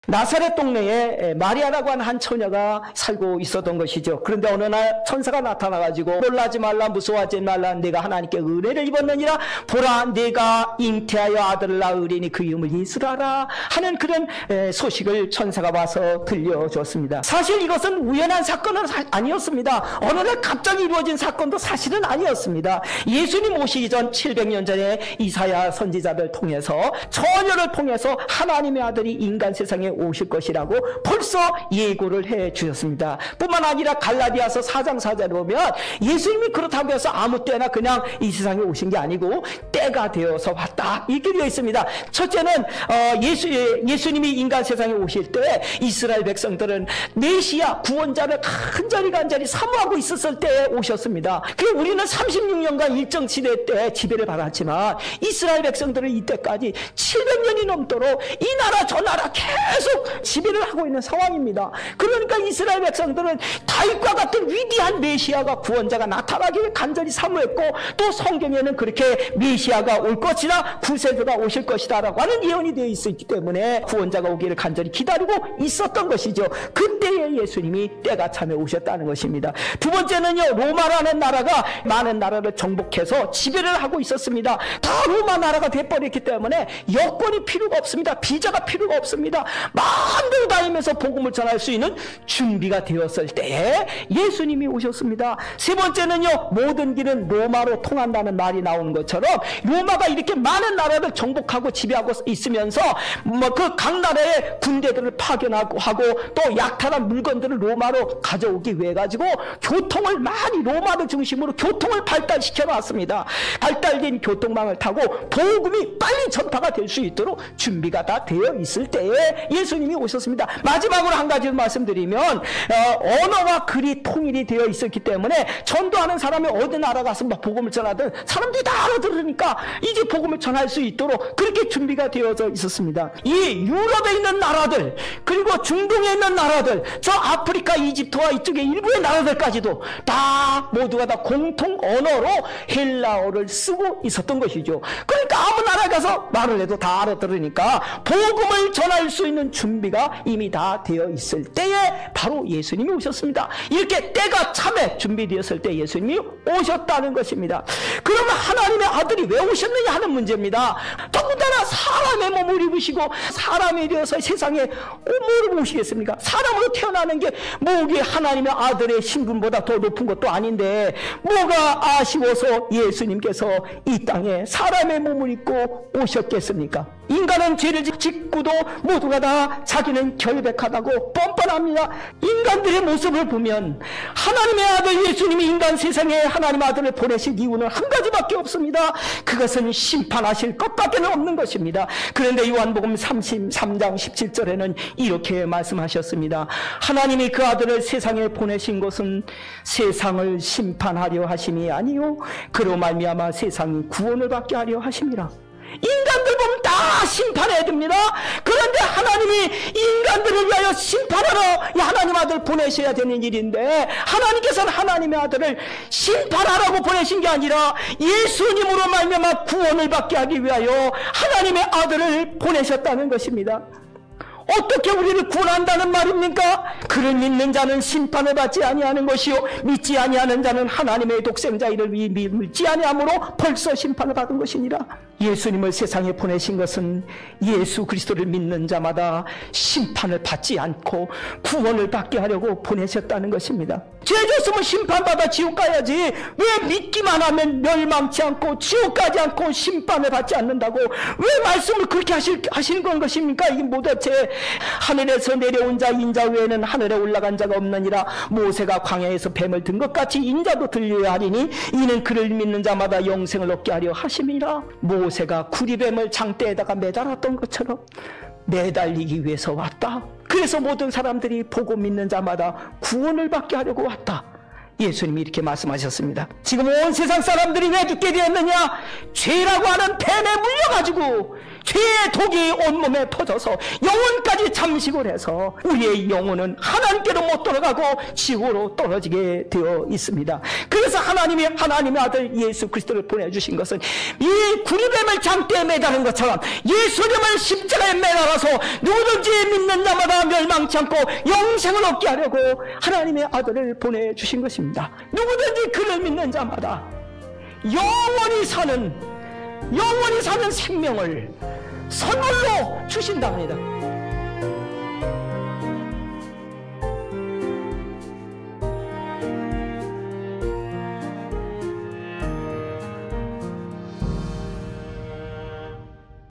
나사렛 동네에 마리아라고 하는 한 처녀가 살고 있었던 것이죠. 그런데 어느 날 천사가 나타나가지고 놀라지 말라, 무서워하지 말라, 내가 하나님께 은혜를 입었느니라. 보라, 내가 잉태하여 아들을 낳으리니 그 이름을 예수라라 하는 그런 소식을 천사가 와서 들려줬습니다. 사실 이것은 우연한 사건은 아니었습니다. 어느 날 갑자기 이루어진 사건도 사실은 아니었습니다. 예수님 오시기 전 700년 전에 이사야 선지자를 통해서, 처녀를 통해서 하나님의 아들이 인간 세상에 오실 것이라고 벌써 예고를 해 주셨습니다. 뿐만 아니라 갈라디아서 4장 4절에 보면 예수님이 그렇다고 해서 아무 때나 그냥 이 세상에 오신 게 아니고 때가 되어서 왔다 이렇게 되어 있습니다. 첫째는 예수님이 인간 세상에 오실 때 이스라엘 백성들은 메시아 구원자를 간절히 사모하고 있었을 때에 오셨습니다. 그리고 우리는 36년간 일정 시대 때 지배를 받았지만 이스라엘 백성들은 이때까지 700년이 넘도록 이 나라 저 나라 계속 지배를 하고 있는 상황입니다. 그러니까 이스라엘 백성들은 다윗과 같은 위대한 메시아가, 구원자가 나타나기를 간절히 사모했고, 또 성경에는 그렇게 메시아가 올 것이다, 구세주가 오실 것이다 라고 하는 예언이 되어 있었기 때문에 구원자가 오기를 간절히 기다리고 있었던 것이죠. 그때에 예수님이 때가 참에 오셨다는 것입니다. 두 번째는요, 로마라는 나라가 많은 나라를 정복해서 지배를 하고 있었습니다. 다 로마 나라가 돼버렸기 때문에 여권이 필요가 없습니다. 비자가 필요가 없습니다. 마음대로 다니면서 복음을 전할 수 있는 준비가 되었을 때에 예수님이 오셨습니다. 세 번째는요, 모든 길은 로마로 통한다는 말이 나오는 것처럼 로마가 이렇게 많은 나라를 정복하고 지배하고 있으면서 그 각 나라의 군대들을 파견하고 또 약탈한 물건들을 로마로 가져오기 위해 가지고 교통을 많이, 로마를 중심으로 교통을 발달시켜 놨습니다. 발달된 교통망을 타고 복음이 빨리 전파가 될 수 있도록 준비가 다 되어 있을 때에 예수님이 오셨습니다. 마지막으로 한 가지 말씀드리면, 언어와 글이 통일이 되어 있었기 때문에 전도하는 사람이 어디 나라 가서 막 복음을 전하든 사람들이 다 알아들으니까 이제 복음을 전할 수 있도록 그렇게 준비가 되어져 있었습니다. 이 유럽에 있는 나라들, 그리고 중동에 있는 나라들, 저 아프리카 이집트와 이쪽의 일부의 나라들까지도 다 모두가 다 공통 언어로 헬라어를 쓰고 있었던 것이죠. 그러니까 아무 나라에 가서 말을 해도 다 알아들으니까 복음을 전할 수 있는 준비가 이미 다 되어 있을 때에 바로 예수님이 오셨습니다. 이렇게 때가 참에 준비되었을 때 예수님이 오셨다는 것입니다. 그러면 하나님의 아들이 왜 오셨느냐 하는 문제입니다. 더군다나 사람의 몸을 입으시고 사람이 되어서 세상에 뭘 오시겠습니까? 사람으로 태어나는 게 뭐게 하나님의 아들의 신분보다 더 높은 것도 아닌데 뭐가 아쉬워서 예수님께서 이 땅에 사람의 몸을 입고 오셨겠습니까? 인간은 죄를 짓고도 모두가 다 자기는 결백하다고 뻔뻔합니다. 인간들의 모습을 보면 하나님의 아들 예수님이 인간 세상에 하나님의 아들을 보내신 이유는 한 가지밖에 없습니다. 그것은 심판하실 것밖에 없는 것입니다. 그런데 요한복음 33장 17절에는 이렇게 말씀하셨습니다. 하나님이 그 아들을 세상에 보내신 것은 세상을 심판하려 하심이 아니요 그로 말미암아 세상이 구원을 받게 하려 하심이라. 인간들 보면 다 심판해야 됩니다. 그런데 하나님이 인간들을 위하여 심판하러 하나님 아들 보내셔야 되는 일인데, 하나님께서는 하나님의 아들을 심판하라고 보내신 게 아니라 예수님으로 말미암아 구원을 받게 하기 위하여 하나님의 아들을 보내셨다는 것입니다. 어떻게 우리를 구원한다는 말입니까? 그를 믿는 자는 심판을 받지 아니하는 것이요 믿지 아니하는 자는 하나님의 독생자 이를 믿지 아니하므로 벌써 심판을 받은 것이니라. 예수님을 세상에 보내신 것은 예수 그리스도를 믿는 자마다 심판을 받지 않고 구원을 받게 하려고 보내셨다는 것입니다. 죄 졌으면 심판받아 지옥 가야지 왜 믿기만 하면 멸망치 않고 지옥 가지 않고 심판을 받지 않는다고 왜 말씀을 그렇게 하시는 건 것입니까? 이게 도대체 하늘에서 내려온 자 인자 외에는 하늘에 올라간 자가 없느니라. 모세가 광야에서 뱀을 든 것 같이 인자도 들려야 하리니 이는 그를 믿는 자마다 영생을 얻게 하려 하심이라. 모세가 구리뱀을 장대에다가 매달았던 것처럼 매달리기 위해서 왔다. 그래서 모든 사람들이 보고 믿는 자마다 구원을 받게 하려고 왔다. 예수님이 이렇게 말씀하셨습니다. 지금 온 세상 사람들이 왜 죽게 되었느냐? 죄라고 하는 뱀에 물려가지고 죄의 독이 온몸에 퍼져서 영혼까지 잠식을 해서 우리의 영혼은 하나님께로 못 돌아가고 지옥으로 떨어지게 되어 있습니다. 그래서 하나님의 아들 예수 그리스도를 보내주신 것은 이 구리뱀을 장대에 매다는 것처럼 예수님을 십자가에 매달아서 누구든지 믿는 자마다 멸망치 않고 영생을 얻게 하려고 하나님의 아들을 보내주신 것입니다. 누구든지 그를 믿는 자마다 영원히 사는 생명을 선물로 주신답니다.